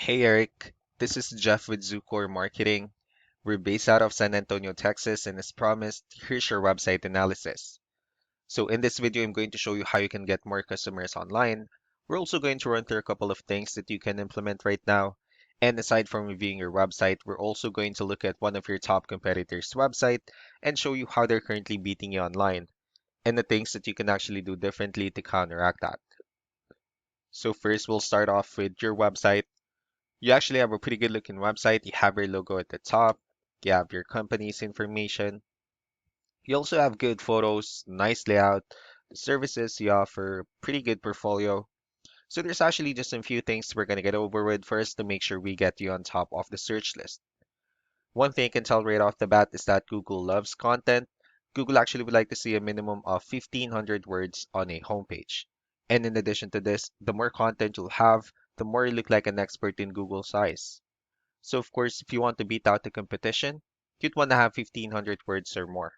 Hey Eric, this is Jeff with Zucor Marketing. We're based out of San Antonio, Texas, and as promised, here's your website analysis. So in this video, I'm going to show you how you can get more customers online. We're also going to run through a couple of things that you can implement right now. And aside from reviewing your website, we're also going to look at one of your top competitors' website and show you how they're currently beating you online and the things that you can actually do differently to counteract that. So first, we'll start off with your website. You actually have a pretty good looking website. You have your logo at the top. You have your company's information. You also have good photos, nice layout, the services you offer, pretty good portfolio. So there's actually just a few things we're gonna get over with first to make sure we get you on top of the search list. One thing I can tell right off the bat is that Google loves content. Google actually would like to see a minimum of 1,500 words on a homepage. And in addition to this, the more content you'll have, the more you look like an expert in Google's eyes. So of course, if you want to beat out the competition, you'd want to have 1,500 words or more.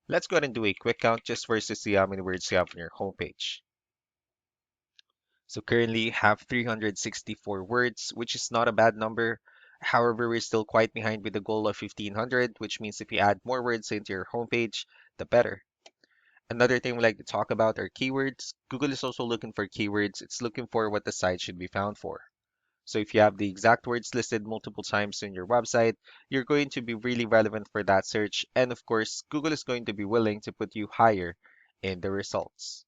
Let's go ahead and do a quick count just for us to see how many words you have on your homepage. So currently you have 364 words, which is not a bad number. However, we're still quite behind with the goal of 1,500, which means if you add more words into your homepage, the better. Another thing we like to talk about are keywords. Google is also looking for keywords. It's looking for what the site should be found for. So if you have the exact words listed multiple times in your website, you're going to be really relevant for that search. And of course, Google is going to be willing to put you higher in the results.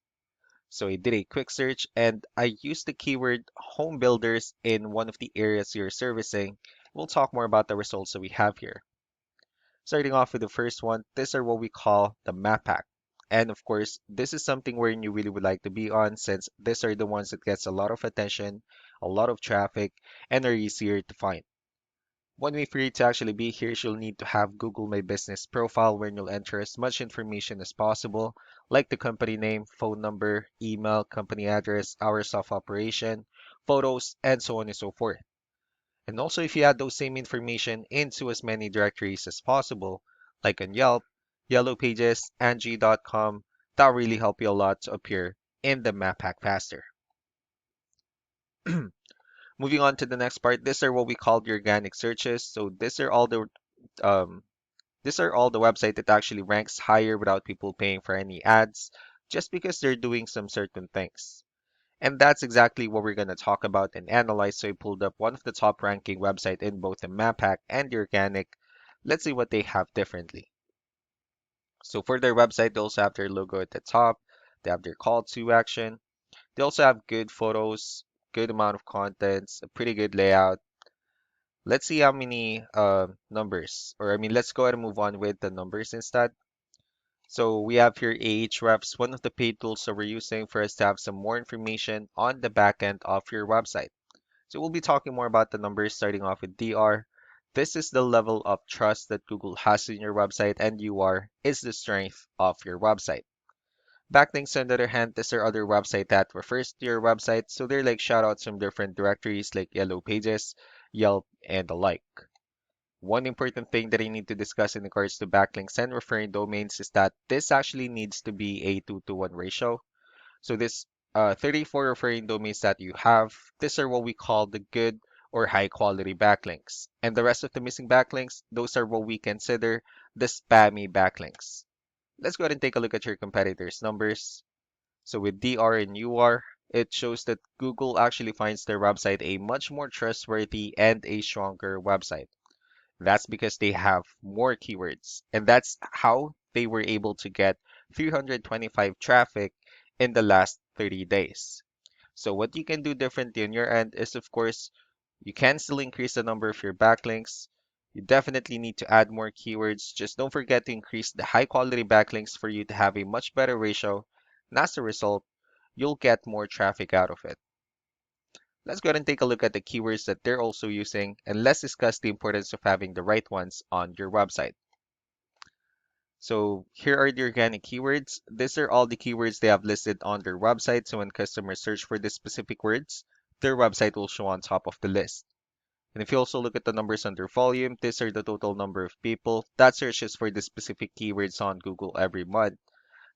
So I did a quick search and I used the keyword home builders in one of the areas you're servicing. We'll talk more about the results that we have here. Starting off with the first one, these are what we call the map pack. And of course, this is something where you really would like to be on since these are the ones that gets a lot of attention, a lot of traffic, and are easier to find. One way for you to actually be here is you'll need to have Google My Business profile where you'll enter as much information as possible, like the company name, phone number, email, company address, hours of operation, photos, and so on and so forth. And also, if you add those same information into as many directories as possible, like on Yelp, Yellow Pages, Angie.com, that'll really help you a lot to appear in the map pack faster. Moving on to the next part, these are what we call the organic searches. So um, these are all the website that actually ranks higher without people paying for any ads, just because they're doing some certain things. And that's exactly what we're going to talk about and analyze. So I pulled up one of the top ranking website in both the map pack and the organic. Let's see what they have differently. So for their website, they also have their logo at the top. They have their call to action. They also have good photos, good amount of contents, a pretty good layout. Let's see how many numbers, or I mean, let's go ahead and move on with the numbers instead. So we have here Ahrefs, one of the paid tools that we're using for us to have some more information on the back end of your website. So we'll be talking more about the numbers starting off with DR. This is the level of trust that Google has in your website, and UR is the strength of your website. Backlinks, on the other hand, these are other website that refers to your website, so they're like shoutouts from different directories like Yellow Pages, Yelp, and the like. One important thing that I need to discuss in regards to backlinks and referring domains is that this actually needs to be a 2-to-1 ratio. So this 34 referring domains that you have, these are what we call the good or high quality backlinks. And the rest of the missing backlinks, those are what we consider the spammy backlinks. Let's go ahead and take a look at your competitors' numbers. So with DR and UR, it shows that Google actually finds their website a much more trustworthy and a stronger website. That's because they have more keywords, and that's how they were able to get 325 traffic in the last 30 days. So what you can do differently on your end is, of course, you can still increase the number of your backlinks. You definitely need to add more keywords. Just don't forget to increase the high quality backlinks for you to have a much better ratio. And as a result, you'll get more traffic out of it. Let's go ahead and take a look at the keywords that they're also using, and let's discuss the importance of having the right ones on your website. So here are the organic keywords. These are all the keywords they have listed on their website. So when customers search for these specific words, their website will show on top of the list. And if you also look at the numbers under volume, these are the total number of people that searches for the specific keywords on Google every month.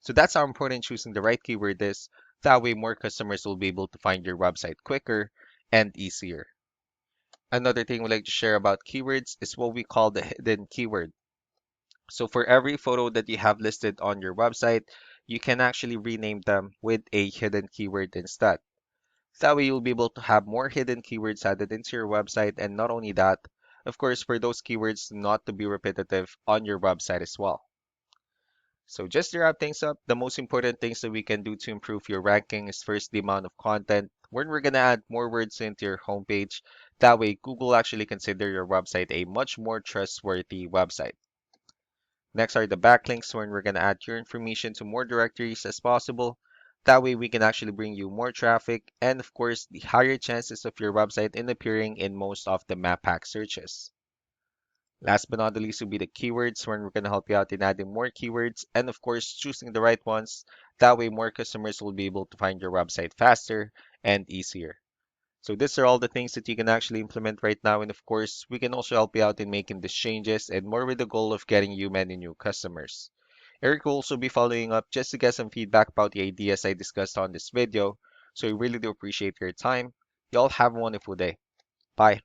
So that's how important choosing the right keyword is. That way more customers will be able to find your website quicker and easier. Another thing we like to share about keywords is what we call the hidden keyword. So for every photo that you have listed on your website, you can actually rename them with a hidden keyword instead. That way you'll be able to have more hidden keywords added into your website, and not only that, of course, for those keywords not to be repetitive on your website as well. So just to wrap things up, the most important things that we can do to improve your ranking is first the amount of content, when we're gonna add more words into your homepage. That way Google actually consider your website a much more trustworthy website. Next are the backlinks, when we're gonna add your information to more directories as possible. That way we can actually bring you more traffic, and of course the higher chances of your website in appearing in most of the map pack searches. Last but not the least will be the keywords, when we're going to help you out in adding more keywords and, of course, choosing the right ones. That way, more customers will be able to find your website faster and easier. So, these are all the things that you can actually implement right now. And, of course, we can also help you out in making these changes and more with the goal of getting you many new customers. Eric will also be following up just to get some feedback about the ideas I discussed on this video. So, we really do appreciate your time. Y'all have a wonderful day. Bye.